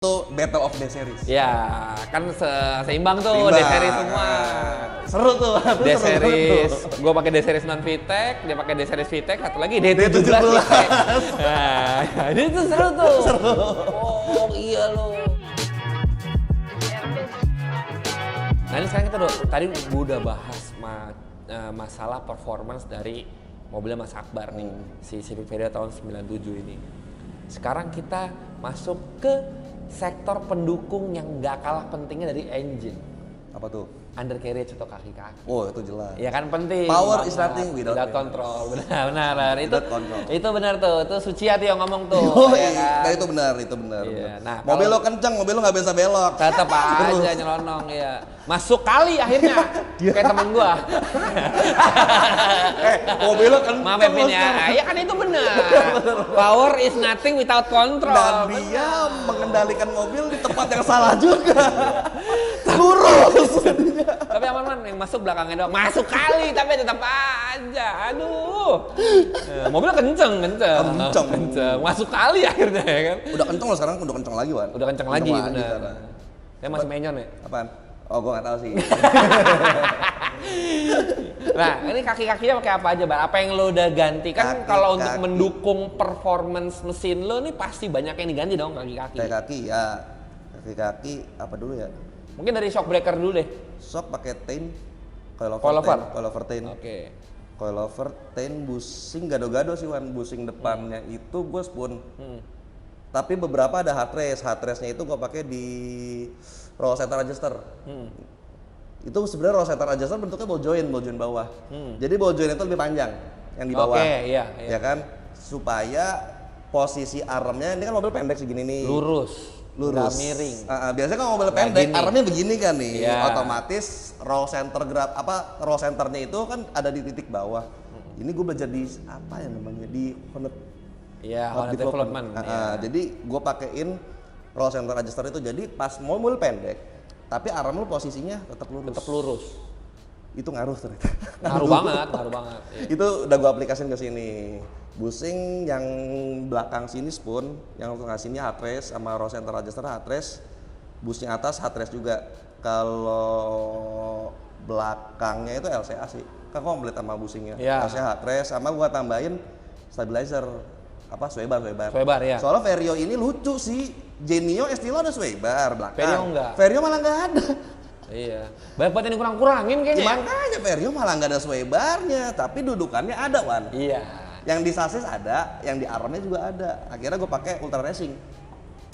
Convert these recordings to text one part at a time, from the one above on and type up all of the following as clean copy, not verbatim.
Itu Battle of the Series. Ya, kan seimbang tuh, Seimbang. D-Series semua. Seru tuh. D-Series, gue pakai D-Series non VTEC, dia pakai D-Series VTEC, satu lagi D17 VTEC. Nah, ini tuh seru tuh. Seru. Oh iya loh. Nah ini sekarang kita tadi gue udah bahas masalah performance dari mobilnya Mas Akbar nih, si Civic Vario tahun 97 ini. Sekarang kita masuk ke sektor pendukung yang nggak kalah pentingnya dari engine. Apa tuh? Undercarriage atau kaki-kaki. Oh itu jelas. Ya kan penting. Power banget. is nothing without control. Benar. Control. Itu benar tuh. Itu Suciati yang ngomong tuh. Oh ya kan? nah, itu benar. Iya. Nah, mobil lo kenceng, mobil lo nggak bisa belok. Tetep aja nyelonong ya. Masuk kali akhirnya. Kayak temen gua. Mobil lo kenceng. Maaf ya Pin ya. Ya kan itu benar. Power is nothing without control. Dan dia mengendalikan mobil di tempat yang salah juga. Lurus. Tapi aman-aman yang masuk belakangnya doang. Masuk kali tapi tetap aja. Aduh. Mobilnya kenceng. Masuk kali akhirnya ya kan. Udah kenceng lo sekarang, udah kenceng lagi Wan. Udah kenceng lagi benar. Dia masih menyon ya? Apaan? Oh gua nggak tahu sih. Nah ini kaki-kakinya pakai apa aja Bar? Apa yang lo udah ganti? Kan kalau untuk mendukung performance mesin lo nih pasti banyak yang diganti dong kaki-kaki. Kaki-kaki apa dulu ya? Mungkin dari shock breaker dulu deh. Shock pakai Tain, coilover Tain. Oke. Coilover Tain, bushing gado-gado sih Wan, bushing depannya itu gue spoon. Tapi beberapa ada heartrest-nya itu gue pakai di roll center adjuster. Itu sebenarnya roll center adjuster bentuknya ball joint bawah. Jadi ball joint itu lebih panjang yang di bawah. Oke, iya. Ya kan? Supaya posisi armnya, ini kan mobil pendek segini nih. Lurus. Nggak miring. Biasanya kalau mobil pendek gini. armnya begini kan nih. Yeah. Otomatis roll centernya itu kan ada di titik bawah. Ini gue belajar di apa ya namanya di Hornet. Iya, Hornet Development. Jadi gue pakein roll center adjuster itu, jadi pas mobil pendek tapi arm lu posisinya tetap lurus. Itu ngaruh ternyata. Ngaruh banget. Iya. Itu udah gue aplikasiin ke sini. Bushing yang belakang sini spoon, yang tengah sini heartrest sama roll center adjuster heartrest. Bushing atas heartrest juga. Kalau belakangnya itu LCA sih. Kan komplit sama bushingnya. Yeah. LCA heartrest sama gua tambahin stabilizer sway bar ya. Soalnya Vario ini lucu sih. Genio Estilo ada sway bar belakang. Vario enggak. Vario malah nggak ada. Iya. Banyak yang kurang-kurangin kayaknya. Makanya Vario malah nggak ada sway barnya, tapi dudukannya ada Wan. Iya. Yang di sasis ada, yang di armnya juga ada. Akhirnya gue pakai Ultra Racing.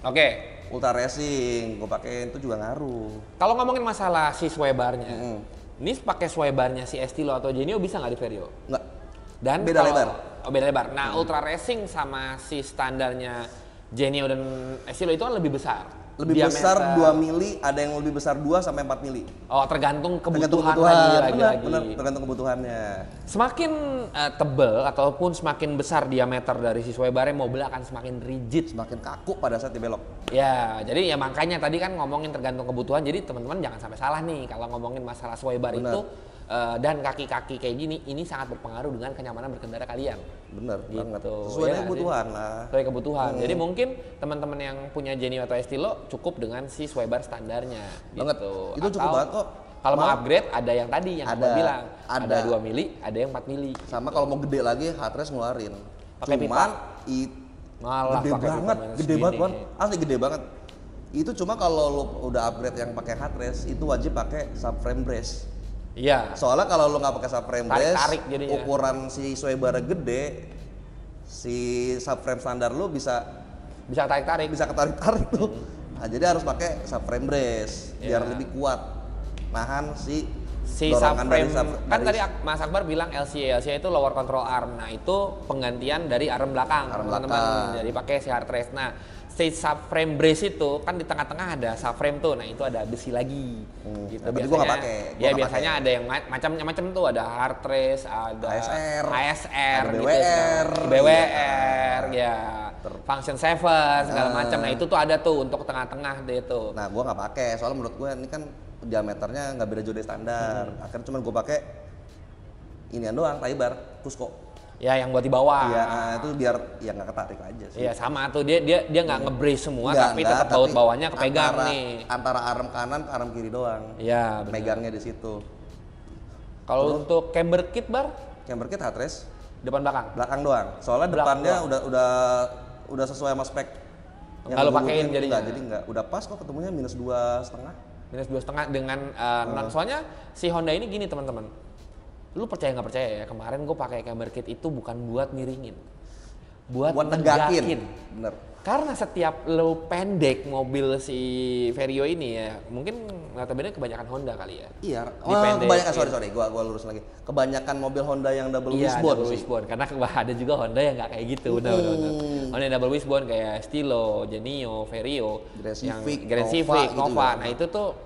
Oke. Ultra Racing gue pakai itu juga ngaruh. Kalau ngomongin masalah si sway barnya, ini pakai sway barnya si Estilo atau Genio bisa nggak di Vario? Nggak. Dan beda lebar. Oh beda lebar. Nah Ultra Racing sama si standarnya Genio dan Estilo itu kan lebih besar. Lebih besar 2 mili, ada yang lebih besar 2 sampai 4 mili. Oh tergantung kebutuhan. Lagi. Benar, tergantung kebutuhannya. Semakin tebal ataupun semakin besar diameter dari si sway barnya, mobil akan semakin rigid. Semakin kaku pada saat dibelok. Ya, jadi ya makanya tadi kan ngomongin tergantung kebutuhan. Jadi teman-teman jangan sampai salah nih kalau ngomongin masalah sway bar itu dan kaki-kaki kayak gini, ini sangat berpengaruh dengan kenyamanan berkendara kalian. Bener gitu. banget. Sesuai dengan kebutuhan lah. Sesuai kebutuhan. Jadi mungkin teman-teman yang punya Genio atau Estilo cukup dengan si sway bar standarnya. Banget. Gitu. Itu cukup banget kok. Kalau mau upgrade ada yang tadi yang aku bilang. Ada 2 mili, ada yang 4 mili. Sama kalau mau gede lagi heartrest ngeluarin. Pakai pipa. Malah gede banget Wan. Asli gede banget. Itu cuma kalau lo udah upgrade yang pakai heartrest itu wajib pakai subframe brace. Iya. Soalnya kalau lo nggak pakai subframe brace, ukuran si sway bar gede, si subframe standar lo bisa tarik-tarik. Bisa ketarik-tarik tuh. Nah, jadi harus pakai subframe brace biar lebih kuat nahan si subframe. Kan tadi Mas Akbar bilang LCA itu lower control arm. Nah, itu penggantian dari arm belakang, teman-teman. Jadi pakai si heartrest. Nah, si subframe brace itu kan di tengah-tengah ada subframe tuh. Nah, itu ada besi lagi. Gitu. Nah, biasanya gua nggak pakai. Biasanya ada yang macam-macam tuh, ada heartrest, ada ASR ada gitu, BWR ya. Function saver segala macam. Nah, itu tuh ada tuh untuk tengah-tengah deh itu. Nah, gua nggak pakai soalnya menurut gua ini kan diameternya nggak beda jauh dari standar. Akhirnya cuma gua pakai inian doang, tie bar Cusco. Ya, yang buat di bawah. Iya, itu biar ya nggak ketarik aja sih. Iya, sama tuh dia nggak nge-brace semua, Nggak, tapi tetap baut bawahnya kepegang nih. Antara arm kanan ke arm kiri doang. Iya, benar. Megangnya di situ. Kalau untuk camber kit bar, Camber kit headrest depan belakang. belakang doang. Soalnya depannya udah sesuai sama spek. Nggak lo pakein jadinya? Jadi nggak, udah pas kok ketemunya -2,5. -2,5 dengan soalnya si Honda ini gini teman-teman. Lu percaya nggak percaya ya, kemarin gue pakai camber kit itu bukan buat miringin, buat negakin. Bener. Karena setiap lo pendek mobil si Vario ini ya, mungkin notabene kebanyakan Honda kali ya. Iya. Dipendek, Kebanyakan sorry, gua lurus lagi. Kebanyakan mobil Honda yang double wishbone double sih. wishbone. Karena ada juga Honda yang nggak kayak gitu, benar. Honda yang double wishbone kayak Stilo, Genio, Vario, Grand Civic, Nova. Nah itu tuh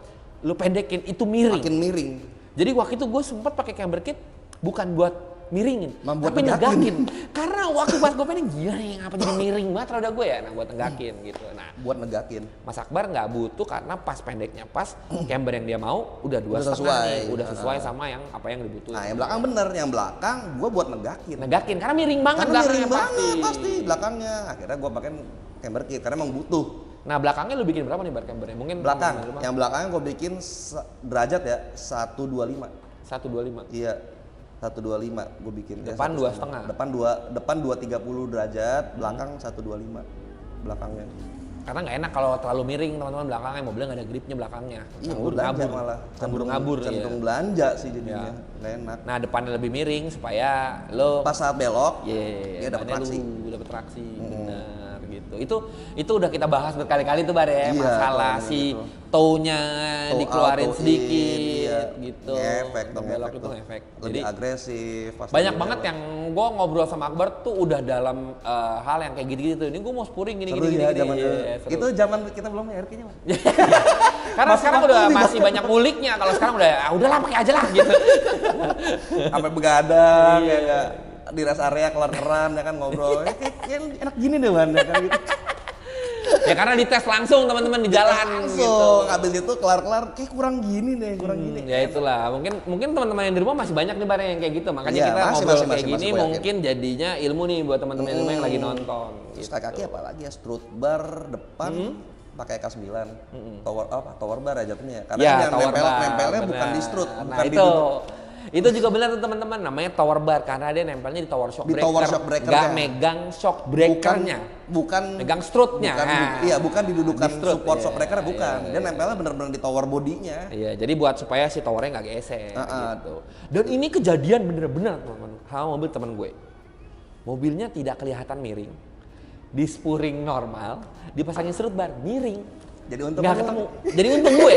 lu pendekin itu miring. Makin miring. Jadi waktu itu gue sempat pakai camber kit bukan buat miringin, buat tapi negakin. Karena waktu pas gue pengen gila nih, ngapa jadi miring banget roda gue ya? Nah buat negakin gitu. Nah buat negakin. Mas Akbar nggak butuh karena pas pendeknya pas camber yang dia mau udah 2,5 nih, udah sesuai sama yang apa yang dibutuhin. Nah yang belakang bener, yang belakang gue buat negakin. Negakin karena miring banget belakangnya pasti belakangnya. Akhirnya gue pakai camber kit karena emang butuh. Nah belakangnya lu bikin berapa nih bar cambernya? Mungkin yang belakangnya gue bikin derajat ya 125. 125. Iya. 125 gue bikin. Depan 2,5. Depan 230 derajat, belakang 125 belakangnya. Karena nggak enak kalau terlalu miring teman-teman belakangnya, mobilnya nggak ada gripnya belakangnya. Iya, ngabur malah. Ngabur. Cenderung belanja sih jadinya. Nggak enak. Nah depannya lebih miring supaya lo pas saat belok, dia dapat traksi. Dapat traksi, benar gitu. Itu udah kita bahas berkali-kali tuh Bar ya, masalah si toe-nya dikeluarin sedikit gitu. Efek dong, belok itu efek. Lebih agresif. Banyak banget yang gue ngobrol sama Akbar tuh udah dalam hal yang kayak gitu-gitu. Ini gue mau spuring gini. Itu zaman kita belum RP-nya. Karena sekarang udah masih banyak muliknya. Kalau sekarang udahlah pakai aja lah gitu. Sampai begadang ya di rest area kelar-keran ya kan ngobrol. Kayak enak gini deh Man ya kan gitu. Ya karena dites langsung teman-teman di jalan langsung. Gitu. Habis itu kelar-kelar kayak kurang gini. Ya itulah. Mungkin teman-teman yang di rumah masih banyak nih barang yang kayak gitu. Makanya kita ngobrol kayak gini mungkin jadinya ilmu nih buat teman-teman ilmu yang lagi nonton. Terus kaki apalagi ya, strut bar depan pakai K9. Tower bar ya jatuhnya. Karena yang nempelnya bukan di strut, bukan di duduk. Itu juga benar tuh teman-teman, namanya tower bar karena dia nempelnya di tower shock breaker. Nggak megang shock breakernya. Bukan megang strutnya. Bukan didudukan support shock breaker, bukan. Dia nempelnya benar-benar di tower bodinya. Iya, jadi buat supaya si towernya nggak gesek gitu. Dan ini kejadian bener-bener teman-teman sama mobil teman gue. Mobilnya tidak kelihatan miring. Di spuring normal, dipasangin strut bar miring. Jadi untung nggak ketemu. Jadi untung gue.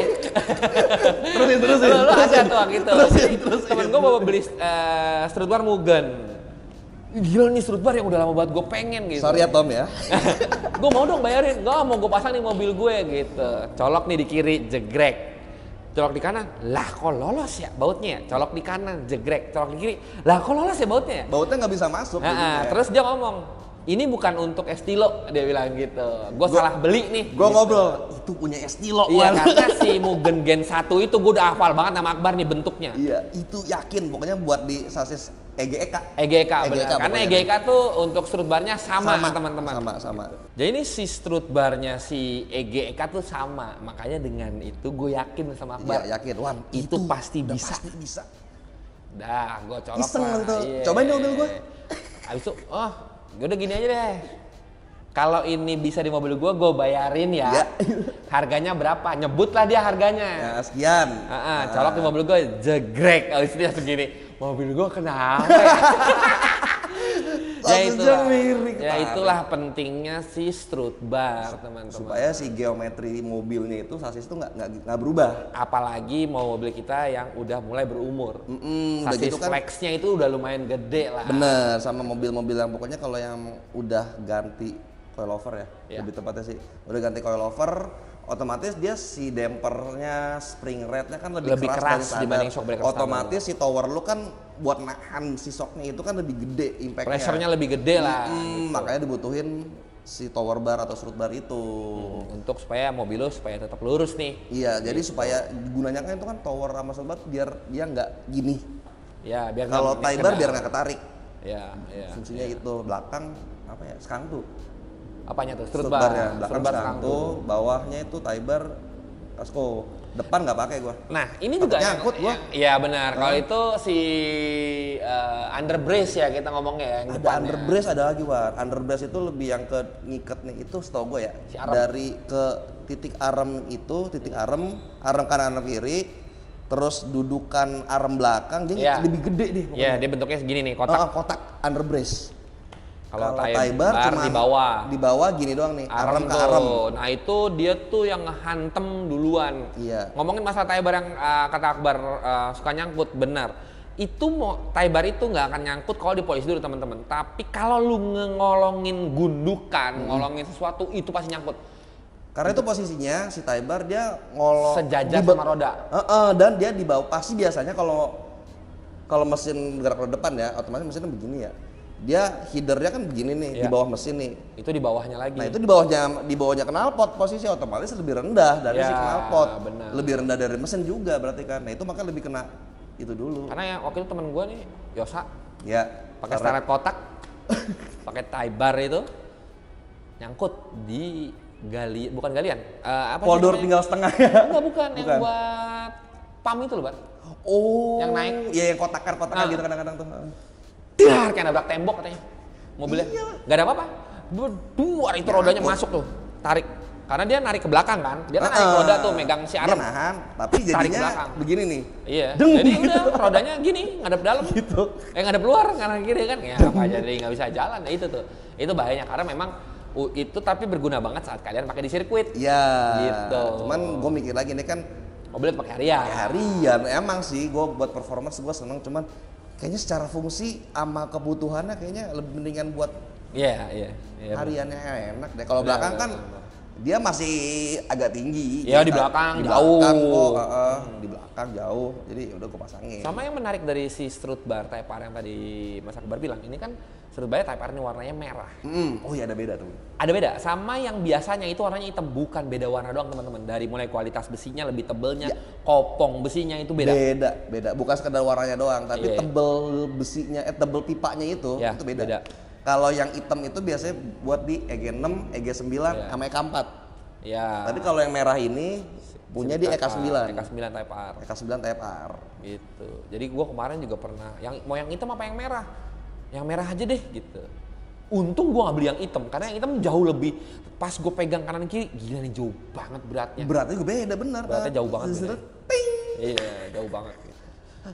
Terusin. Lo ada tuh gitu. Terus temen gue bawa beli strut bar Mugen. Gila nih strut bar yang udah lama banget gue pengen gitu. Sorry ya Tom ya. Gue mau dong bayarin. Gak mau gue pasang di mobil gue gitu. Colok nih di kiri, jegrek. Colok di kanan, lah kok lolos ya bautnya. Colok di kanan, jegrek. Colok di kiri, lah kok lolos ya bautnya. Bautnya nggak bisa masuk. Terus dia ngomong, ini bukan untuk Estilo, dia bilang gitu. Gue salah beli nih. Gue ngobrol, itu punya Estilo. Iya, karena si Mugen Gen 1 itu gue udah hafal banget sama Akbar nih bentuknya. Iya, itu yakin pokoknya buat di sasis EGEK. Benar. Karena EGEK tuh untuk strut barnya sama teman-teman. Sama. Jadi ini si strut barnya si EGEK tuh sama. Makanya dengan itu gue yakin sama Akbar. Iya, yakin. Wah, itu pasti bisa. Pasti bisa. Dah, gue colok iseng lah. Gitu. Iya. Cobain deh mobil gue. Abis itu, udah gini aja deh. Kalau ini bisa di mobil gue bayarin ya. Harganya berapa? Nyebutlah dia harganya. Ya, sekian. Colok di mobil gue, jegrek. Abis itu langsung gini, mobil gue kenapa ya? Itulah pentingnya si strut bar, teman-teman. Supaya si geometri mobilnya itu sasis itu nggak berubah. Apalagi mau mobil kita yang udah mulai berumur. Sasis gitu kan, flexnya itu udah lumayan gede lah. Bener, sama mobil-mobil yang pokoknya kalau yang udah ganti coilover ya, lebih tepatnya sih udah ganti coilover, otomatis dia si dampernya, spring rate-nya kan lebih keras dibanding shock breaker. Otomatis si tower lu kan buat nahan si shocknya itu kan lebih gede impact-nya. Pressure-nya lebih gede lah. Gitu. Makanya dibutuhin si tower bar atau strut bar itu. Untuk supaya mobil lu supaya tetap lurus nih. Iya, jadi supaya gunanya kan itu kan tower sama strut bar biar dia nggak gini. Ya, biar kalau tie bar biar nggak ketarik. Iya. Fungsinya itu belakang apa ya? Skantu. Apanya tuh? Strut Strut bar. bar-nya, belakang Strut bar Skantu, bawahnya itu Tiber Casco. Depan nggak pakai gua. Nah, ini juga nyangkut gua. Iya benar. Kalau itu si underbrace ya kita ngomongnya ya, yang Ada depannya. underbrace, ada lagi War. Underbrace itu lebih yang ke ngiketnya itu setahu gue ya. Si arem. Dari ke titik arem itu, titik arem kanan arem kiri, terus dudukan arem belakang jadi Iya. lebih gede deh. Iya, dia bentuknya segini nih, kotak. Kotak underbrace. Kalau Tiber cuma di bawah. Di bawah gini doang nih, arem ke tuh. arem. Nah itu dia tuh yang ngehantem duluan. Iya. Ngomongin masalah Tiber yang kata Akbar suka nyangkut, benar. Itu mau Tiber itu nggak akan nyangkut kalau di polisi dulu teman-teman. Tapi kalau lu ngolongin gundukan, ngolongin sesuatu itu pasti nyangkut. Karena itu posisinya si Tiber dia ngolong Sejajar sama roda. Dan dia di bawah. Pasti biasanya kalau mesin gerak roda depan ya, otomatis mesinnya begini ya. Dia headernya kan begini nih, Iya. di bawah mesin nih. Itu di bawahnya lagi. Nah itu di bawahnya knalpot, posisi otomatis lebih rendah dari Ya, si knalpot. benar. Lebih rendah dari mesin juga berarti kan. Nah itu makanya lebih kena itu dulu. Karena yang waktu itu temen gue nih, Yosa, Ya. pakai starlet kotak, pakai Tiber itu nyangkut di bukan galian. Apa sih Poldur namanya? tinggal setengah ya. Enggak, bukan. Yang buat pam itu loh, Bar. Oh. Yang naik. Iya yang kotakan Nah. gitu kadang-kadang tuh. Dar, kayak nabrak tembok katanya. Mobilnya. Iya. Gak ada apa-apa. Berdua itu rodanya masuk tuh. Tarik. Karena dia narik ke belakang kan. Dia kan narik roda tuh megang si Dia arem. nahan, tapi Tarik ke jadinya belakang. begini nih. Iya. Deng. Jadi udah rodanya gini, ngadep dalam. Gitu. Ngadep luar kanan kiri kan. Ya apa jadi nggak bisa jalan. Nah, itu tuh. Itu bahayanya karena memang itu tapi berguna banget saat kalian pakai di sirkuit. Ya. Gitu. Cuman gue mikir lagi ini kan Mobilnya pakai harian. harian. Emang sih gue buat performance gue seneng, cuman kayaknya secara fungsi sama kebutuhannya kayaknya lebih mendingan buat Iya. hariannya enak deh. Kalau belakang kan dia masih agak tinggi. Iya, di belakang di jauh. belakang kok, di belakang jauh. Jadi udah gue pasangin. Sama yang menarik dari si strut bar Type R yang tadi Mas Akbar bilang, ini kan strut bar Type R ini warnanya merah. Oh iya ada beda tuh. Ada beda, sama yang biasanya itu warnanya hitam, bukan beda warna doang teman-teman. Dari mulai kualitas besinya lebih tebelnya, kopong besinya itu beda. Beda. Bukan sekedar warnanya doang, tapi Iya. tebel besinya, tebel pipanya itu Ya, itu beda. beda. Kalau yang hitam itu biasanya buat di EG6, EG9, Iya. sama EK4. Ya. Tapi kalau yang merah ini punya di EK9. EK9 Type R. EK9 Type R. Gitu. Jadi gua kemarin juga pernah, mau yang hitam apa yang merah? Yang merah aja deh gitu. Untung gua nggak beli yang hitam, karena yang hitam jauh lebih, pas gue pegang kanan kiri, gila nih jauh banget beratnya. Beratnya juga beda bener. Beratnya jauh banget Zzzz, bedanya. ting. Iya, jauh banget. Gitu.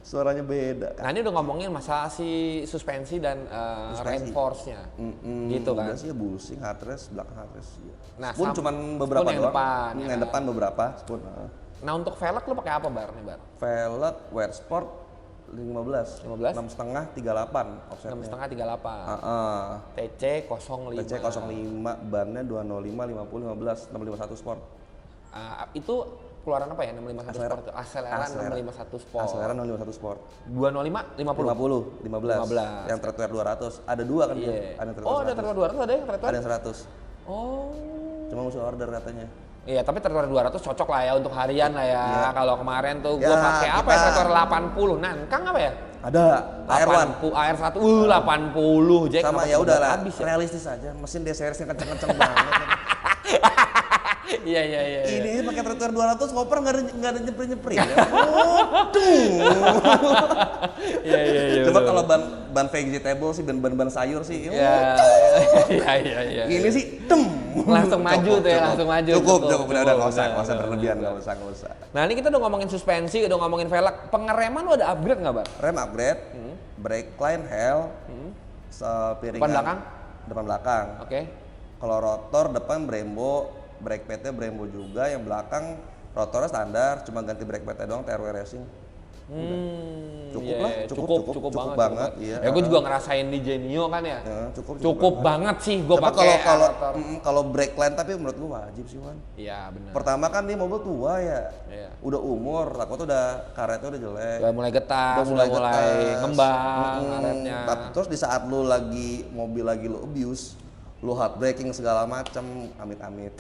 Suaranya beda. Nah ini udah ngomongin masalah si suspensi dan reinforce-nya, gitu kan. Udah sih ya bushing, headrest, belakang headrest. Ya. Nah, Spoon cuman beberapa spoon yang doang. depan, ya Yang kan? depan beberapa. Spoon. Nah untuk velg lu pakai apa Bar nih Bar? Velg, wear sport 15. 15? 6,5, 38 offsetnya. 6,5 38. TC 05. TC 05, bannya 205, 50, 15, 651 sport. Itu keluaran apa ya 651 Sport itu? Acelera 651 Sport. Acelera 651 sport. 205 50. 50, 15. Yang treadwear 200. Ada dua kan dia? Iya. Ada yang Oh, ada treadwear 100. Treadwear 200 ada yang Treadwear? Ada yang 100. Oh. Cuma mesti order katanya. Iya, tapi Treadwear 200 cocok lah ya untuk harian lah ya. Iya. Kalau kemarin tuh gua Ya, pakai apa ya kita- Treadwear 80. Nankang apa ya? Ada AR1. AR1 80 Jack. Sama apa ya tuh, udahlah, habis ya. realistis aja. Mesin DCRS-nya kenceng-kenceng banget. Iya. Ini pakai treadwear 200 koper nggak ada nyepri-nyepri ya. Iya. Coba kalau ban vegetable sih, ban sayur sih. Iya. Ini sih Langsung maju tuh ya, langsung maju. Cukup, udah nggak usah udah, berlebihan, udah. nggak usah. Nah ini kita udah ngomongin suspensi, udah ngomongin velg. Pengereman lu ada upgrade nggak Bang? Rem upgrade, brake line hell, piringan Depan belakang? depan belakang. Oke. Kalau rotor depan Brembo, brake padnya Brembo juga, yang belakang rotornya standar, cuma ganti brake padnya doang TRW Racing. Cukup lah, cukup banget, iya. Ya gue juga ngerasain di Genio kan ya. Ya, Cukup banget sih gue Tapi pakai rotor. kalau brake line tapi menurut gua wajib sih Wan. Iya benar. Pertama kan dia mobil tua ya, Iya. udah umur, takutnya udah karetnya udah jelek. Udah mulai getas, udah mulai ngembang karetnya. Terus di saat lu lagi mobil lagi lu abuse, lu hard braking segala macam, amit-amit.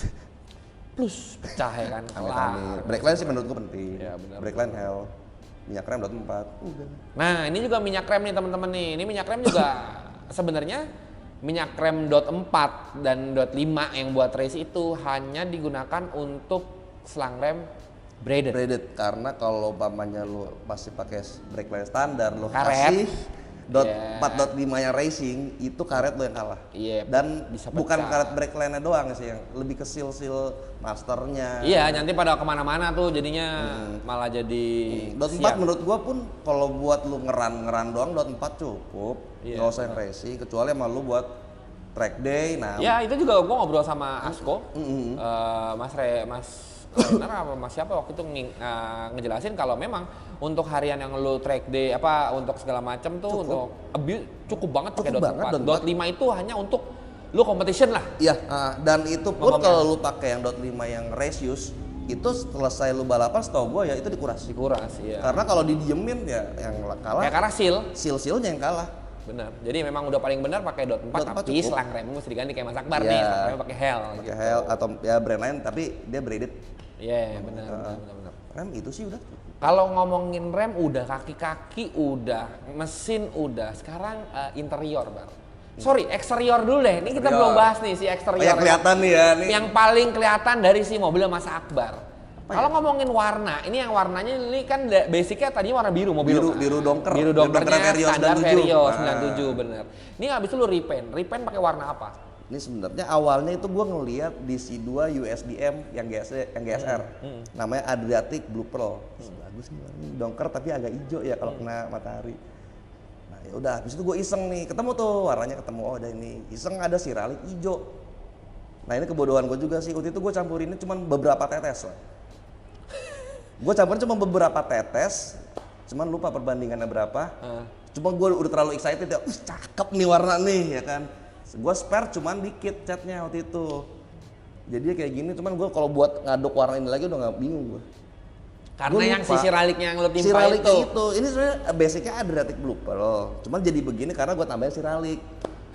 Plus pecah ya kan. Amit-amit. Brake line sih menurut gua penting. Iya, benar. Brake line hell. Minyak rem 24. Udah. Nah ini juga minyak rem nih teman-teman nih. Ini minyak rem juga sebenarnya minyak rem dot 4 dan dot 5 yang buat race itu hanya digunakan untuk selang rem braided. Karena kalau umpamanya lu masih pakai brake line standar, lu Karet. kasih dot 4.5 yang racing, itu karet lo yang kalah. Iya, Dan bisa bukan pecah. karet brake line-nya doang sih, yang lebih ke seal masternya. Iya, nanti pada kemana-mana tuh jadinya malah jadi Dot 4 menurut gua pun kalau buat lu ngeran doang dot 4 cukup. Iya, Nggak usah yang racing, kecuali emang lu buat track day. Nah, Ya itu juga gue ngobrol sama Asko, Mas Renner apa Mas siapa waktu itu ngejelasin kalau memang untuk harian yang lu track day apa untuk segala macam tuh untuk abuse cukup banget pakai Cukup dot banget, 4. dot Dot 5 itu hanya untuk lu competition lah. iya, dan itu pun Ngomongnya. kalau lu pakai yang dot 5 yang race use, itu selesai lu balapan setahu gua ya itu dikuras. Dikuras ya. Karena kalau didiemin ya yang kalah Ya karena seal. seal-sealnya yang kalah. Benar. Jadi memang udah paling benar pakai dot 4 Dot 4 tapi cukup. selang rem mesti diganti kayak Mas Akbar Iya. nih, selang remnya pakai Hell Pakai gitu. Hell atau ya brand lain tapi dia braided. Iya, benar. Rem itu sih udah. Kalau ngomongin rem udah, kaki-kaki udah, mesin udah, sekarang interior Bang. Sorry, eksterior dulu deh. Ini kita Eksterior. belum bahas nih si eksterior. Yang kelihatan nih ya nih. Yang paling kelihatan dari si mobilnya Mas Akbar. Kalau ngomongin warna, ini yang warnanya ini kan basicnya tadinya warna biru mobil. Biru donker. Biru Biru donkernya donkernya Vario standar 97. Vario Nah. 97 bener. Ini habis itu lu repaint. Repaint pakai warna apa? Ini sebenarnya awalnya itu gua ngelihat DC2 USDM yang GSR. Namanya Adriatic Blue Pearl. Bagus nih warnanya, donker tapi agak hijau ya kalau kena matahari. Nah, ya udah habis itu gue iseng nih, ketemu tuh warnanya ketemu, oh ada ini. Iseng ada siralik hijau. Nah, ini kebodohan gue juga sih. Waktu itu gue campurinnya cuma beberapa tetes lah. Gue campurin cuma beberapa tetes, cuman lupa perbandingannya berapa. Cuma gue udah terlalu excited ya, cakep nih warna nih ya kan. Gue spare cuman dikit catnya waktu itu. Jadi kayak gini, cuman gue kalau buat ngaduk warna ini lagi udah nggak bingung gue. Karena Gua yang lupa. sisi raliknya yang lu timpa Siralik itu. ini sebenarnya basicnya Adriatic Blue Pearl. Cuman jadi begini karena gue tambahin siralik.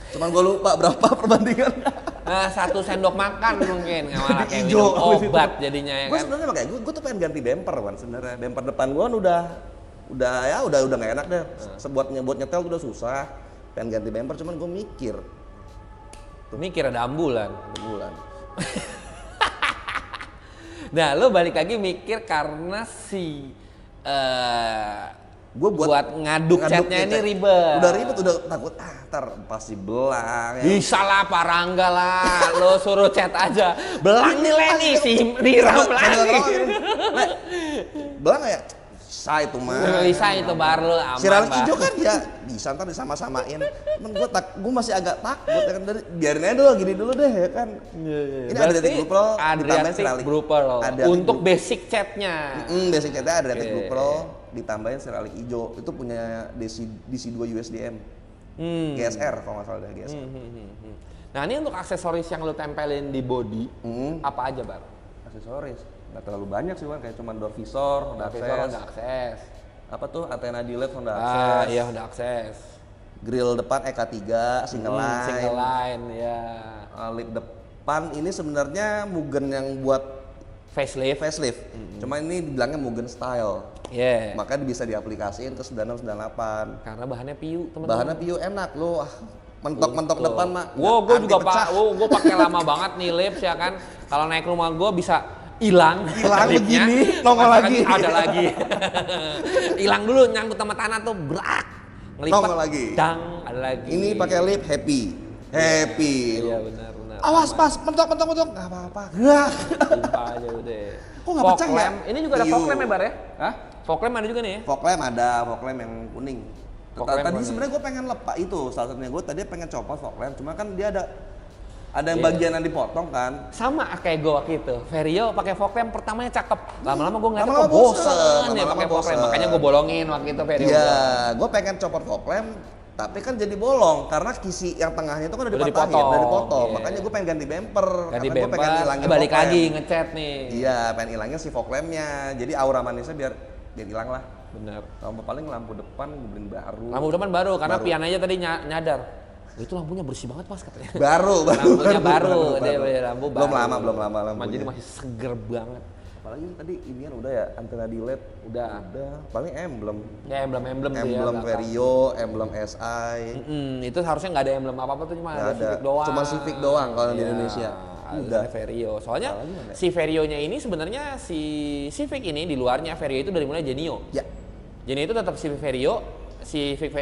Cuman gue lupa berapa perbandingannya. Nah, 1 sendok makan mungkin malah kayak Hijau minum abis itu. obat jadinya ya Gue kan. sebenarnya makanya gue tuh pengen ganti bumper kan sebenarnya. Bumper depan gue kan udah nggak enak deh. Buat nyetel udah susah. Pengen ganti bumper cuman gue mikir Mikir ada ambulan. bulan. Nah, lu balik lagi mikir karena si Gue buat ngaduk catnya ini ribet. Udah ribet, udah takut ntar pasti belang. Ya. Bisa lah Parangga lah, lo suruh cat aja. Belang nih Lenny si diram lagi. Belang nggak ya? Bisa itu mah. Bisa itu baru lo aman. Siralik Bang. hijau kan ya bisa ntar disama-samain. Cuman gue masih agak takut ya kan, biarin aja dulu gini dulu deh ya kan. Ini Adriatic Blue Pearl ditambahin Adriatic siralik. Blue Pearl Adriatic untuk Blue- basic catnya. Basic catnya Adriatic Oke. Blue Pearl ditambahin siralik hijau. Itu punya DC2 USDM. GSR kalau nggak salah deh GSR. Nah ini untuk aksesoris yang lo tempelin di body, apa aja Bar? Aksesoris nggak terlalu banyak sih, Wan. Kayak cuma door visor, Honda Visor, Access. Honda Access. Apa tuh antena delay Honda Ah Access. iya Honda Access. Grill depan EK3 single line. Single line ya. Lip depan ini sebenarnya Mugen yang buat Facelift. facelift. Cuma ini dibilangnya Mugen style. Yeah. Makanya bisa diaplikasiin ke 96 98. Karena bahannya piu teman-teman. Bahannya piu enak lu. Mentok-mentok Tuh. depan mah. Gue juga pecah. gue pakai lama banget nih lips ya kan. Kalau naik rumah gue bisa hilang lipnya, begini, nongol masa lagi. ada lagi. Hilang dulu nyangkut sama tanah tuh berak. Ngelipat. Nongol lagi. Dang, ada lagi. Ini pakai lip happy. Happy. Iya benar. Awas pas, mentok. Enggak apa-apa. Gak. Timpa aja udah. Kok nggak Fog pecah ya? lamp. Ini juga ada Piu. fog lamp ya Bar ya? Hah? Fog lamp ada juga nih ya? Fog lamp ada, fog lamp yang kuning. Fog lamp Tadi kuning. sebenarnya gue pengen lepas itu, salah satunya gue tadi pengen copot fog lamp, cuma kan dia ada yang Iya. bagian yang dipotong kan. Sama kayak gue waktu itu. Vario pakai fog lamp pertamanya cakep. Lama-lama gue ngeliat Lama-lama kok bosen bosen, ya lama-lama pakai fog lamp. bosen. Makanya gue bolongin waktu itu Vario. Iya, gue pengen copot fog lamp, tapi kan jadi bolong karena kisi yang tengahnya itu kan udah Udah dipatahin, dipotong, udah dipotong. iya. Makanya gue pengen ganti bumper, Ganti karena gue bumper, pengen hilangin balik fog lamp. lagi ngecat nih. Iya, pengen hilangin si fog lampnya. Jadi aura manisnya biar hilang lah. Bener. Sama paling lampu depan gue beliin baru. Lampu depan baru karena Baru. Pian aja tadi nyadar. Itu lampunya bersih banget Mas katanya. baru Lampunya baru, dia beli lampu Belum baru. lama lampunya. Jadi masih seger banget. Apalagi tadi ini kan udah ya, antena di LED Udah. paling emblem. Ya emblem-emblem tuh ya. Emblem belakang. Vario, emblem SI. Itu harusnya nggak ada emblem apa-apa tuh, cuma Nggak ada Civic doang. Cuma Civic doang kalau di Iya, Indonesia. Udah Vario. Soalnya si Vario-nya ini sebenarnya si Civic ini di luarnya Vario itu dari mulai Genio. Ya, Genio itu tetap Civic Vario. Civic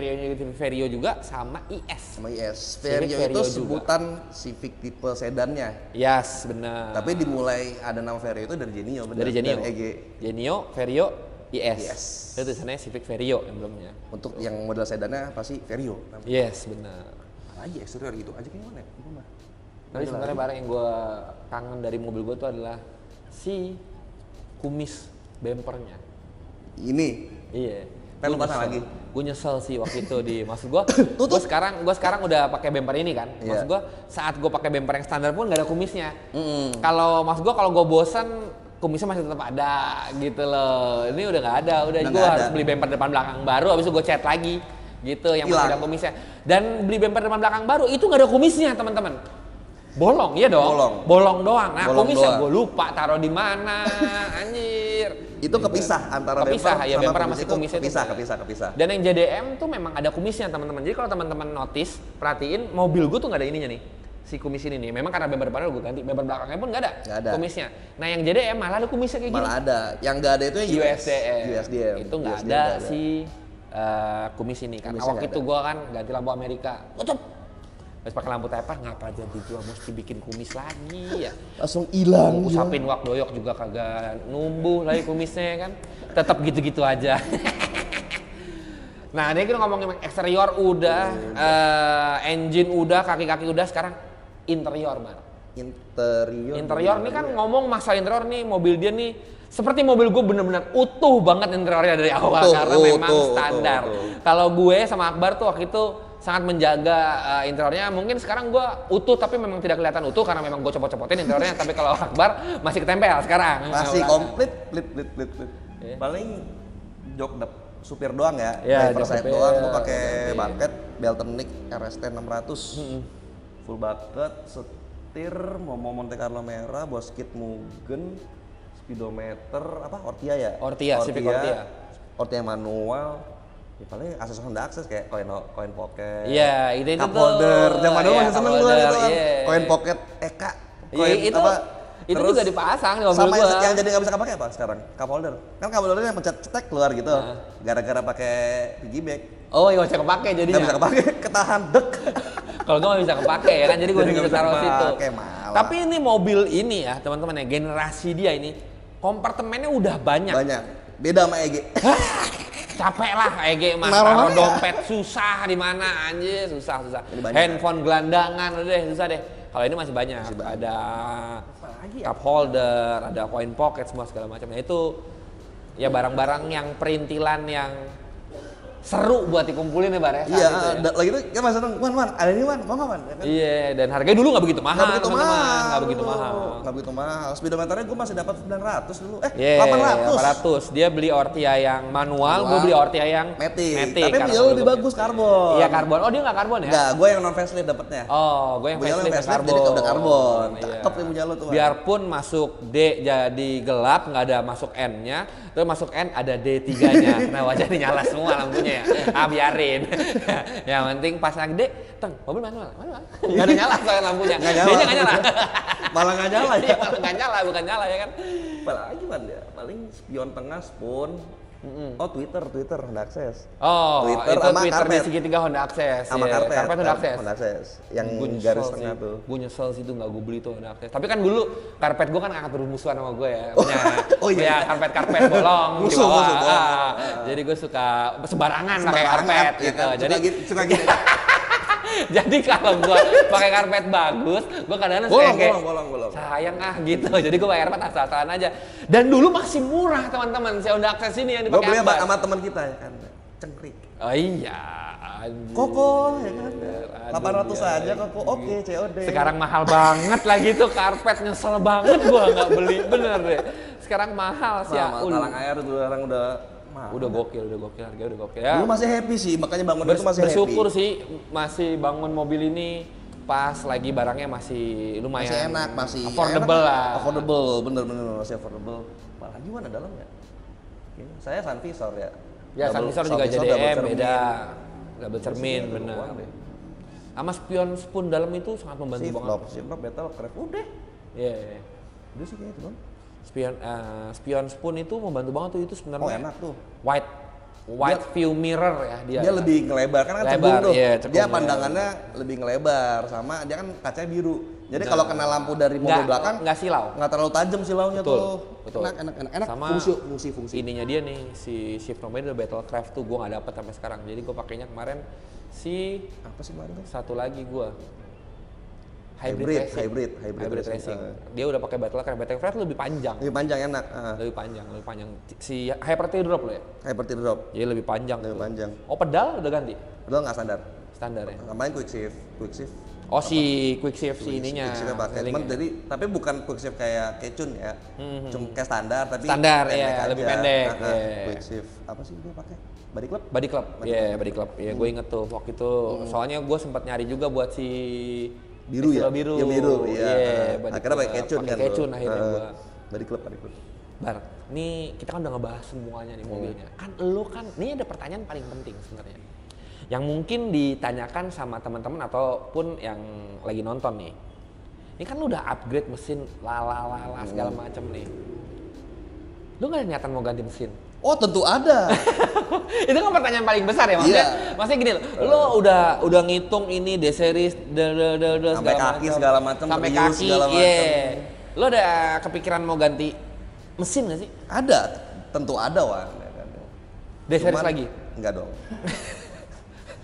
Vario juga sama IS. sama IS. Civic Vario Vario itu juga. sebutan Civic tipe sedannya. Yes, benar. Tapi dimulai ada nama Vario itu dari Genio, benar. dari Genio. Dari EG. Genio, Vario, IS. IS. Itu tulisannya Civic Vario emblemnya. Untuk yang model sedannya pasti Vario. Yes, benar. Apalagi eksterior gitu aja kayak mana? Gimana? Tapi sebenarnya barang yang gue kangen dari mobil gue tuh adalah si kumis bempernya. Ini Iya. Pengen lu pasang lagi? Gue nyesel sih waktu itu di maksud gue. gue sekarang udah pakai bemper ini kan. Maksud gue saat gue pakai bemper yang standar pun gak ada kumisnya. Kalau maksud gue kalau gue bosan kumisnya masih tetap ada gitu loh. Ini udah nggak ada. Udah gue harus beli bemper depan belakang baru. Habis itu gue cat lagi gitu yang masih ada kumisnya. Dan beli bemper depan belakang baru itu nggak ada kumisnya teman-teman. Bolong, iya dong. Bolong doang. Nah, kumisnya gue lupa taruh di mana, anjir. itu kepisah antara Kepisah, ya, bemper sama si itu kumisnya itu kepisah. Dan yang JDM tuh memang ada kumisnya teman-teman. Jadi kalau teman-teman notice, perhatiin mobil gue tuh nggak ada ininya nih. Si kumis ini nih. Memang karena bemper depannya gue ganti, bemper belakangnya pun nggak ada kumisnya. Nah, yang JDM malah ada kumisnya kayak gini. Malah ada. Yang nggak ada itu yang USDM. Itu nggak ada si kumis ini. Karena waktu itu gue kan ganti lampu Amerika. Tutup. Terus pakai lampu tepar, ngapa jadi gua mesti bikin kumis lagi ya? langsung hilang. Usapin wak doyok juga kagak numbuh lagi kumisnya kan. Tetap gitu-gitu aja. Nah, ini kita ngomongin eksterior udah, engine udah, kaki-kaki udah, sekarang interior, Bar. Interior ini kan ngomong masalah interior nih, mobil dia nih seperti mobil gue bener-bener utuh banget interiornya dari awal karena memang standar. Kalau gue sama Akbar tuh waktu itu sangat menjaga interiornya. Mungkin sekarang gue utuh tapi memang tidak kelihatan utuh karena memang gue copot-copotin interiornya. Tapi kalau Akbar masih ketempel sekarang. Masih komplit, plit. Paling jok supir doang ya. Driver side doang. Gue pakai bucket Beltenic RST 600. Full bucket, setir, mau Monte Carlo merah, Boskit Mugen, speedometer, Ortia ya? Civic Ortia. Ortia manual. Ya, paling aksesoris Honda Access kayak koin pocket. Iya, itu cup holder. Zaman dulu masih seneng gue itu kan. Iya. Koin pocket Eka. Itu juga dipasang di mobil sama gua. yang jadi nggak bisa kepake apa sekarang? Cup holder. Kan cup holder yang pencet cetek keluar gitu. Gara-gara pakai piggy bank. Oh, nggak bisa kepake jadinya. Nggak bisa kepake, ketahan dek. Kalau gue nggak bisa kepake ya kan, jadi gue bisa taruh situ. Tapi ini mobil ini ya teman-teman ya, generasi dia ini kompartemennya udah banyak. Beda sama EG. Capek lah EG mah, taruh dompet susah di mana anjir, susah. Handphone gelandangan udah deh, susah deh. Kalau ini masih banyak. Ada cup holder, ada coin pocket semua segala macam. Nah itu ya barang-barang yang perintilan yang seru buat dikumpulin ya Bar ya. Iya, lagi itu kan Mas Anang, "Man, ada ini, Man. Mau enggak, Man?" Iya, dan harganya dulu nggak begitu mahal. Nggak begitu mahal. Speedometernya gue masih dapat 900 dulu. 800. Dia beli Ortia yang manual, gue beli Ortia yang Matic. Tapi dia lebih bagus karbon. Iya, karbon. Oh, dia nggak karbon ya? Nggak, gue yang non facelift dapatnya. Oh, gue yang facelift karbon. Jadi udah karbon. Iya. Cakep yang punya lo tuh. Biarpun masuk D jadi gelap, nggak ada masuk N-nya, terus masuk N ada D3-nya. Nah, wajahnya nyala semua lampunya ya. Biarin. Yang penting pas lagi D, mobil manual. Nggak ada nyala soalnya lampunya. D-nya nggak nyala. Malah nggak nyala ya? Malah nggak nyala, bukan nyala ya kan? Apalagi Man ya, paling spion tengah spoon. Oh Twitter Honda Access. Oh, Twitter itu sama Twitter di karpet. segitiga Honda Access. Sama karpet Honda Access. Honda Access. Yang garis tengah tuh. Gue nyesel sih itu nggak gue beli tuh Honda Access. Tapi kan dulu karpet gue kan angkat bermusuhan sama gue ya. Punya karpet bolong di bawah. Jadi gue suka sembarangan pakai karpet gitu. Jadi suka gitu. Jadi kalau gue pakai karpet bagus, gue kadang-kadang kayak sayang gitu. Jadi gue pakai karpet asal-asalan aja. Dan dulu masih murah teman-teman si Honda Access ini yang dipakai. Gue beli sama teman kita ya kan, Cengkrik. Oh iya. Koko ya kan. 800 aja Koko. Oke, COD. Sekarang mahal banget lagi tuh karpet, nyesel banget gue nggak beli, bener deh. Sekarang mahal sih ya. Talang air tuh sekarang udah gokil, harga udah gokil ya. Dulu masih happy sih, makanya bangun itu masih bersyukur happy. Sih masih bangun mobil ini pas lagi barangnya masih lumayan Masih enak, masih affordable enak, lah. Affordable, bener-bener masih affordable. Apalagi mana dalamnya? Kayaknya saya Sun Visor ya. Ya Sun Visor juga double JDM cermin. beda, double cermin Sini bener. doang deh. Sama spion spoon dalam itu sangat membantu banget. Shift lock, Battle Craft, udah. Iya. Udah sih kayaknya itu bang. Spion spoon itu membantu banget tuh, itu sebenarnya. Oh enak tuh. White view mirror ya dia. Dia lebih ngelebar kan Lebar, cekung tuh. iya, cekung, Dia iya. pandangannya lebih ngelebar sama dia kan kacanya biru. Jadi kalau kena lampu dari mobil belakang nggak silau. nggak terlalu tajam silaunya Betul, tuh. betul. Enak. Sama Fungsi. Ininya dia nih si shift nomornya Battlecraft tuh gua nggak dapet sampai sekarang. Jadi gua pakainya kemarin si Apa sih kemarin tuh? satu lagi gua Hybrid racing. Dia udah pakai Battlecraft lebih panjang. Lebih panjang enak. Lebih panjang. Si Hyper Teardrop lo ya? Hyper Teardrop. Iya lebih panjang. Lebih tuh. panjang. Oh pedal udah ganti? Pedal nggak Standar ya? Namanya quick shift. Oh si quick shift si ininya. Quick shift pakai. Cuman jadi tapi bukan quick shift kayak Kecun ya. Cuma kayak standar tapi Standar, pendek iya, aja. lebih pendek, iya. Quick shift. Apa sih dia pakai? Body club? Body club. Iya, body club. Iya, gue inget tuh waktu itu. Soalnya gue sempat nyari juga buat si Biru ya? biru. Yang biru, iya. body Akhirnya pakai club. Kecun kan. Pakai Kecun tuh. akhirnya gua. Body club. Bar, nih kita kan udah ngebahas semuanya nih mobilnya. Kan lo kan, ini ada pertanyaan paling penting sebenarnya. Yang mungkin ditanyakan sama teman-teman ataupun yang lagi nonton nih. Ini kan lu udah upgrade mesin lala segala macam nih. Lu gak ada niatan mau ganti mesin? Oh tentu ada. Itu kan pertanyaan paling besar ya maksudnya. Maksudnya gini, lo udah ngitung ini D series Sampai kaki segala macam, sampai Prius kaki, segala macam. iya. Lo ada kepikiran mau ganti mesin gak sih? Ada, tentu ada Wan. D series lagi? Enggak dong.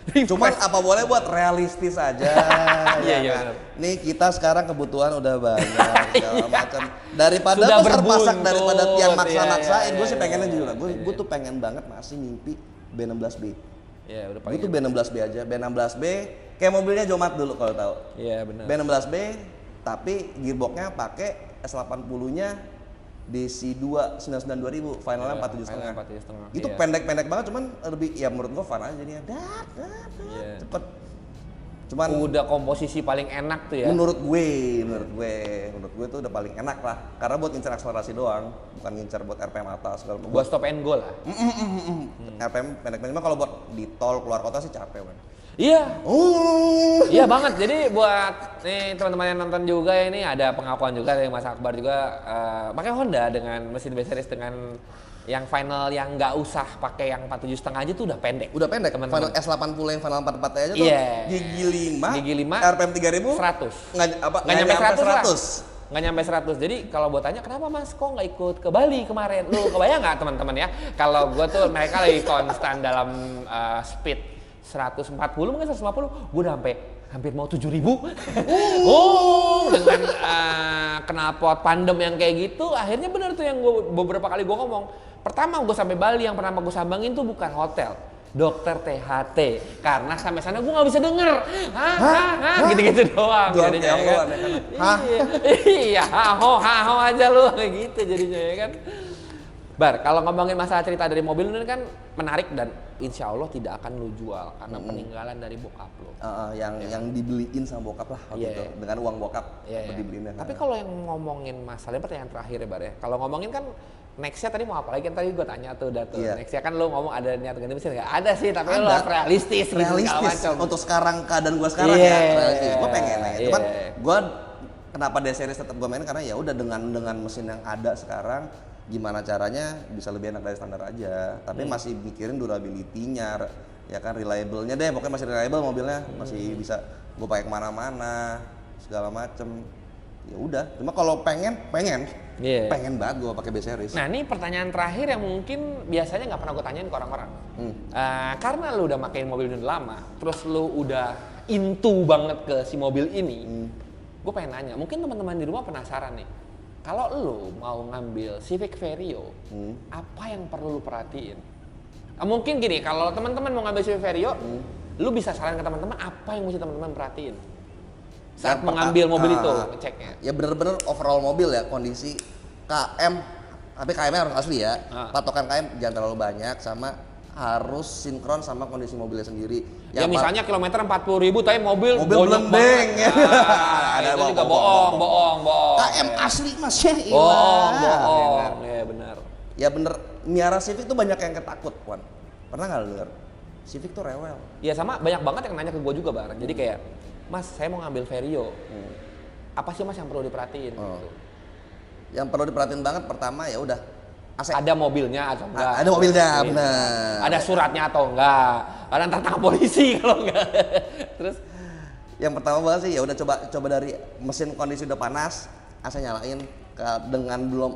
Cuman apa boleh buat realistis aja. Iya, kan? Nih kita sekarang kebutuhan udah banyak segala macam. Daripada Sudah terpasak berbuntut, daripada tiang maksa-maksain, iya, gue sih iya, pengennya iya, jujur. iya. Gue tuh pengen banget masih mimpi B16B. Iya, udah Gue tuh B16B aja. B16B kayak mobilnya Jomat dulu kalau tahu. Iya, benar. B16B tapi gearboxnya pakai S80-nya DC2 99 2000, finalnya 47,5. Itu iya. pendek-pendek banget, cuman lebih ya menurut gua fun aja jadinya. Iya. Cepet. Cuman Udah komposisi paling enak tuh ya. menurut gue itu udah paling enak lah. Karena buat ngincer akselerasi doang, bukan ngincer buat RPM atas segala macam. Buat stop and go lah. RPM pendek-pendek mah kalau buat di tol keluar kota sih capek, man. Iya. Iya banget. Jadi buat nih teman-teman yang nonton juga ini ada pengakuan juga dari Mas Akbar juga pakai Honda dengan mesin B-Series dengan yang final yang nggak usah pakai yang 47,5 aja tuh udah pendek. Udah pendek. Teman-teman. Final S80 yang final 44 aja tuh. Iya. Gigi 5, 5, RPM 3000 100. nggak nyampe 100. Nggak nyampe 100. Jadi kalau buat tanya kenapa Mas kok nggak ikut ke Bali kemarin? Lu kebayang nggak teman-teman ya? Kalau gua tuh mereka lagi konstan dalam speed 140 mungkin 150, gue udah sampai hampir mau 7.000. Dengan knalpot pandem yang kayak gitu, akhirnya bener tuh yang beberapa kali gue ngomong. Pertama gue sampai Bali, yang pertama gue sambangin tuh bukan hotel, dokter THT, karena sampai sana gue nggak bisa denger, gitu-gitu doang. Jadinya ya kan. Iya, haho aja lu kayak gitu jadinya ya kan. Bar, kalau ngomongin masalah cerita dari mobil ini kan menarik dan insya Allah tidak akan lu jual karena peninggalan dari bokap lu. Yang dibeliin sama bokap lah waktu itu, dengan uang bokap dibeliinnya. Tapi kalau yang ngomongin masalah pertanyaan terakhir ya Bar ya. Kalau ngomongin kan nextnya tadi mau apa lagi kan tadi gue tanya tuh nextnya kan lu ngomong ada niat ganti mesin nggak? Ada sih tapi lu realistis gitu, untuk sekarang keadaan gue sekarang ya realistis. Gue pengen ya. Cuman gue kenapa D-Series tetap gue main karena ya udah dengan mesin yang ada sekarang gimana caranya bisa lebih enak dari standar aja, tapi masih mikirin durability-nya, ya kan, reliable-nya deh, pokoknya masih reliable mobilnya, masih bisa gue pakai kemana-mana segala macem. Ya udah, cuma kalau pengen banget gue pakai B-Series. Nah ini pertanyaan terakhir yang mungkin biasanya nggak pernah gue tanyain ke orang-orang. Karena lu udah makein mobil ini lama, terus lu udah into banget ke si mobil ini, gue pengen nanya, mungkin teman-teman di rumah penasaran nih. Kalau lu mau ngambil Civic Vario, apa yang perlu lu perhatiin? Mungkin gini, kalau teman-teman mau ngambil Civic Vario, lu bisa saran ke teman-teman apa yang mesti teman-teman perhatiin saat mengambil mobil itu, ngeceknya. Ya bener-bener overall mobil ya, kondisi KM, tapi KM-nya harus asli ya. Patokan KM jangan terlalu banyak, sama harus sinkron sama kondisi mobilnya sendiri. Ya misalnya kilometer 40.000 tapi mobil blendeng ya. Ada itu juga bohong. KM asli Mas ya. Bohong. Ya benar. Ya bener, miara Civic tuh banyak yang ketakut, Wan. Pernah nggak lu denger? Civic tuh rewel. Ya sama banyak banget yang nanya ke gue juga, Bar. Jadi kayak, Mas, saya mau ngambil Vario. Apa sih Mas yang perlu diperhatiin? Gitu. Yang perlu diperhatiin banget pertama ya udah AC. Ada mobilnya atau enggak? Ada mobilnya, benar. Ada suratnya atau enggak? Ada ntar tangkap polisi kalau enggak. Terus yang pertama banget sih ya udah coba dari mesin kondisi udah panas, AC nyalain dengan belum,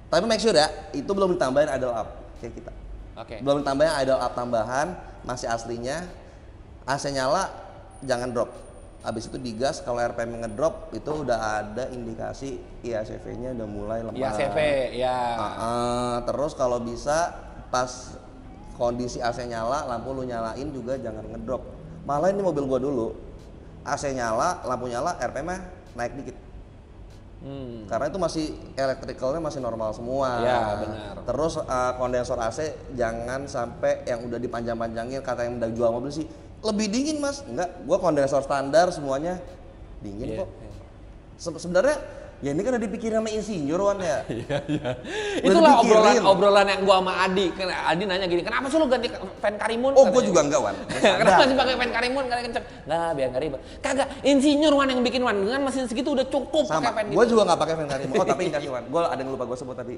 tapi make sure ya itu belum ditambahin idle up kayak kita. Oke. Belum ditambahin idle up tambahan, masih aslinya. AC nyala, jangan drop. Habis itu digas, kalau RPM ngedrop itu udah ada indikasi IACV-nya udah mulai lemah. IACV ya. Terus kalau bisa pas kondisi AC nyala, lampu lu nyalain juga jangan ngedrop. Malah ini mobil gua dulu, AC nyala, lampu nyala, RPM-nya naik dikit. Karena itu masih electricalnya masih normal semua. Ya benar. Terus kondensor AC jangan sampai yang udah dipanjang-panjangin, kata yang udah jual mobil sih lebih dingin Mas. Enggak, gua kondensor standar semuanya dingin kok. Sebenarnya ya ini kan udah dipikirin sama insinyur Wan ya. Iya. Itulah obrolan yang gua sama Adi. Adi nanya gini, kenapa sih lu ganti fan Karimun? Oh, gua juga enggak Wan. Kenapa sih pakai fan Karimun kali kenceng? Nah, biar enggak ribet. Kagak, insinyur Wan yang bikin Wan. Dengan mesin segitu udah cukup pakai fan gitu. Gua juga enggak pakai fan Karimun. Oh, tapi dikasih Wan. Gua ada yang lupa gua sebut tadi.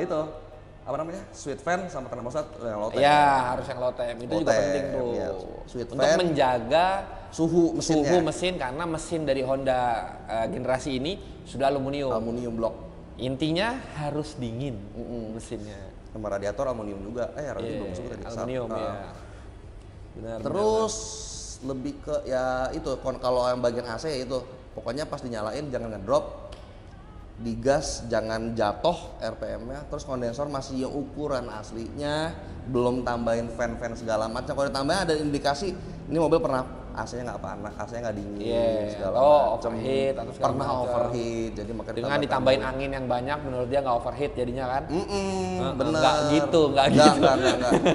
Itu apa namanya? Sweet fan sama termostat yang low temp. Ya, harus yang low temp. Itu juga penting tuh. Ya, sweet untuk fan, menjaga suhu mesin karena mesin dari Honda generasi ini sudah aluminium blok. Intinya harus dingin mesinnya. Sama radiator aluminium juga. Radiator belum sebut tadi. Aluminium ya. Benar. Terus lebih ke ya itu kalau yang bagian AC ya itu pokoknya pas dinyalain jangan ngedrop, digas jangan jatuh RPM-nya, terus kondensor masih yang ukuran aslinya, belum tambahin fan segala macam. Kalau ditambahin ada indikasi ini mobil pernah AC-nya nggak panas, AC-nya nggak dingin segala macam. Overheat atau segala pernah macam. Overheat, jadi makanya dengan ditambahin angin yang banyak menurut dia nggak overheat jadinya kan? Bener. Nggak gitu.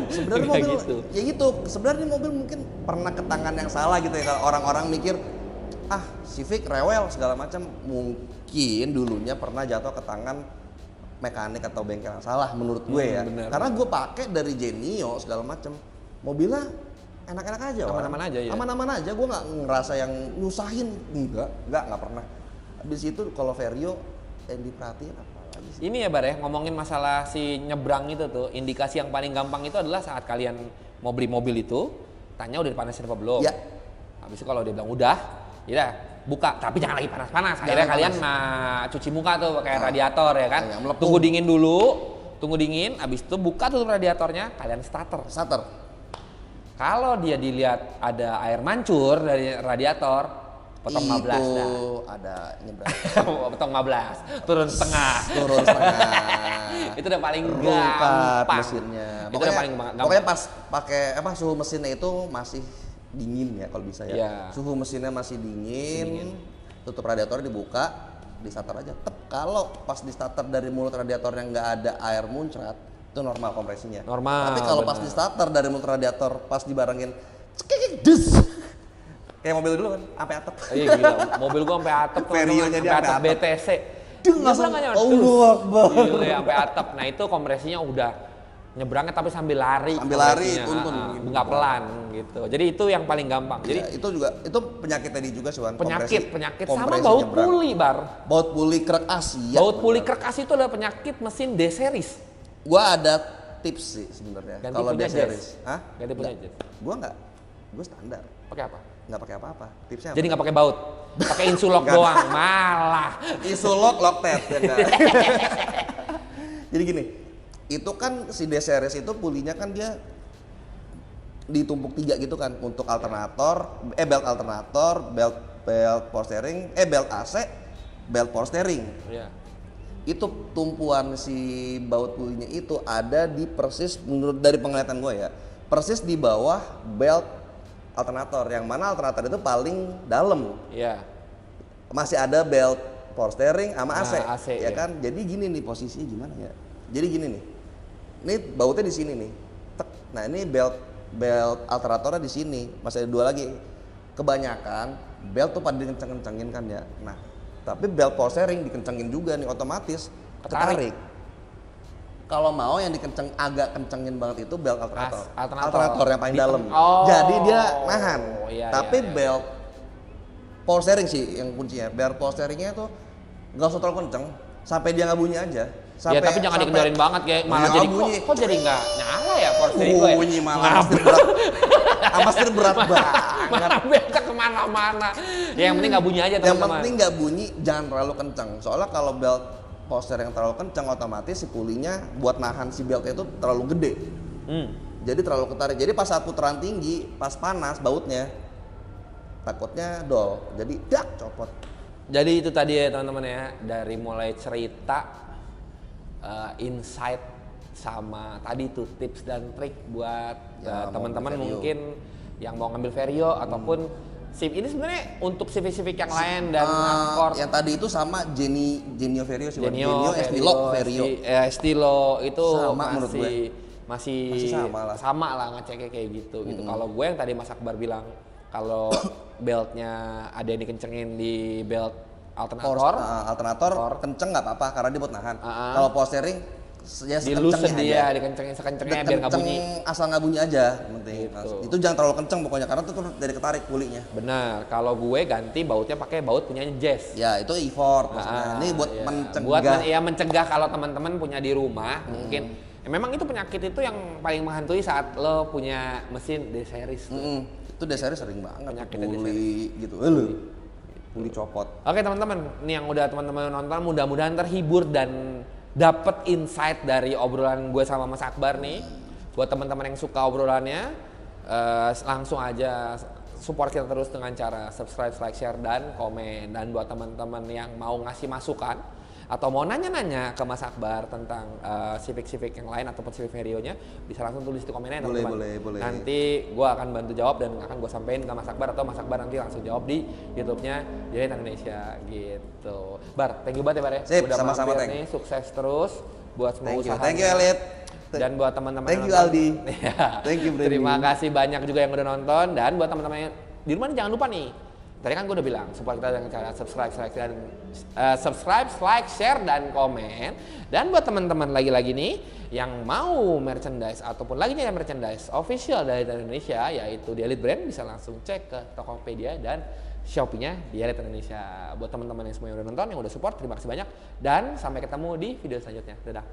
Sebenarnya mobil gitu. Ya gitu. Sebenarnya mobil mungkin pernah ke tangan yang salah gitu ya. Kalau orang-orang mikir Civic rewel segala macam, mungkin dulunya pernah jatuh ke tangan mekanik atau bengkel yang salah menurut gue ya. Bener. Karena gue pakai dari Genio segala macam, mobilnya enak-enak aja. Aman-aman aja ya. Aman-aman aja, gue nggak ngerasa yang nyusahin, nggak pernah. Habis itu kalau Vario yang diperhatiin apa lagi sih? Ini ya Bar ya, ngomongin masalah si nyebrang itu tuh, indikasi yang paling gampang itu adalah saat kalian mau beli mobil itu, tanya udah dipanasin apa belum. Ya. Habis itu kalau dia bilang udah, ya buka, tapi jangan lagi panas-panas. Akhirnya kalian cuci muka tuh pakai radiator ya kan. Tunggu dingin dulu, habis itu buka tutup radiatornya, kalian starter. Kalau dia dilihat ada air mancur dari radiator, potong 15 dah. Ada nyebrang. Potong 15, turun setengah. Itu udah paling gampang mesinnya. Itu udah paling gampang. Pokoknya pas pakai suhu mesinnya itu masih dingin ya kalau bisa ya. Yeah. Suhu mesinnya masih dingin. Tutup radiatornya dibuka, di starter aja. Kalau pas di starter dari mulut radiatornya nggak ada air muncrat, itu normal kompresinya. Normal. Tapi kalau pas di starter dari mulut radiator pas dibarengin cekik des. Kayak mobil dulu kan, sampai atap. Iya gila, mobil gua sampai atap tuh. Varionya dia sampai atap. BTC. Langsung Allahu Akbar. Gila, sampai atap. Nah, itu kompresinya udah nyebrangnya tapi sambil lari. Tuntun. Nggak pelan gitu. Jadi itu yang paling gampang. Jadi ya, itu penyakit tadi juga sih, Wan. Penyakit sama baut puli, Bar. Baut puli krek as. Ya, baut puli krek as itu adalah penyakit mesin D series. Gua ada tips sih sebenarnya. Kalau D series. Ganti punya Jazz. Gua enggak. Gua standar. Pakai apa? Nggak pakai apa-apa. Tipsnya apa? Jadi nggak pakai baut. Pakai insulok doang, malah. Insulok Loctet ya enggak. Jadi gini, itu kan si D series itu pulinya kan dia ditumpuk 3 gitu kan untuk alternator, belt alternator, belt power steering, belt AC, belt power steering. Iya. Itu tumpuan si baut pulinya itu ada di persis menurut dari penglihatan gue ya, persis di bawah belt alternator, yang mana alternator itu paling dalam. Iya. Masih ada belt power steering sama AC, AC ya kan. Jadi gini nih posisinya gimana ya. Jadi gini nih. Ini bautnya di sini nih. tek. Nah ini belt alternatornya di sini, masih ada 2 lagi. Kebanyakan belt tuh pada dikenceng-kencengin kan ya. Nah, tapi belt power steering dikencengin juga nih, otomatis ketarik. Kalau mau yang agak kencengin banget itu belt alternator yang paling dalam. Jadi dia nahan. Tapi belt power steering sih yang kuncinya. Belt power steeringnya tuh nggak usah terlalu kenceng, sampai dia nggak bunyi aja. Ya tapi jangan dikendorin banget kayak malah jadi bunyi. Kok jadi nggak nyala ya power steering gue? Bunyi malah Amastir berat banget. Mana beta kemana-mana. Ya, yang penting nggak bunyi aja teman-teman. Yang penting nggak bunyi, jangan terlalu kenceng. Soalnya kalau belt poster yang terlalu kenceng, otomatis si pulinya buat nahan si beltnya itu terlalu gede. Jadi terlalu ketarik. Jadi pas saat putaran tinggi, pas panas bautnya, takutnya dol. Jadi copot. Jadi itu tadi ya teman-teman ya, dari mulai cerita, insight sama tadi tuh tips dan trik buat teman-teman mungkin yang mau ngambil Vario ataupun SIV ini sebenarnya untuk SIV yang lain dan Accord. Yang tadi itu sama Genio Vario sih. Genio Vario. Estilo itu sama menurut gue. Masih sama lah ngeceknya kayak gitu. Kalau gue yang tadi Mas Akbar bilang kalau beltnya ada yang dikencengin di belt alternator kenceng nggak apa-apa karena dia buat nahan. Kalau power steering ya sekencengnya aja. Dikencengin sekencengnya biar nggak bunyi. Asal nggak bunyi aja, penting. Gitu. Itu jangan terlalu kenceng pokoknya karena itu dari ketarik pulinya. Benar. Kalau gue ganti bautnya pakai baut punyanya Jazz. Ya itu effort maksudnya. Ini buat mencegah. Buat mencegah kalau teman-teman punya di rumah mungkin. Memang itu penyakit itu yang paling menghantui saat lo punya mesin D-series. Itu D-series sering banget. Penyakit puli gitu. Puli copot. Oke teman-teman, ini yang udah teman-teman nonton mudah-mudahan terhibur dan dapat insight dari obrolan gue sama Mas Akbar nih. Buat teman-teman yang suka obrolannya, langsung aja support kita terus dengan cara subscribe, like, share, dan komen. Dan buat teman-teman yang mau ngasih masukan atau mau nanya-nanya ke Mas Akbar tentang Civic yang lain ataupun Civic Vario-nya, bisa langsung tulis di komennya teman-teman. Boleh. Nanti gue akan bantu jawab dan akan gue sampein ke Mas Akbar atau Mas Akbar nanti langsung jawab di YouTube-nya Dialit Indonesia gitu. Bar, thank you banget ya Bar ya. Sip, udah sama-sama nih, sukses terus buat semua usaha. Thank you Elliot. Dan buat teman-teman Thank you Aldi. Thank you Brady. Terima kasih banyak juga yang udah nonton, dan buat teman-teman yang di rumah nih jangan lupa nih. Tadi kan gue udah bilang support kita dengan cara subscribe, like, share, dan komen. Dan buat teman-teman lagi-lagi nih yang mau merchandise ataupun lagi nyari merchandise official dari Indonesia yaitu Dialit Brand, bisa langsung cek ke Tokopedia dan Shopee-nya Dialit Indonesia. Buat teman-teman yang semua yang udah nonton, yang udah support, terima kasih banyak dan sampai ketemu di video selanjutnya. Dadah.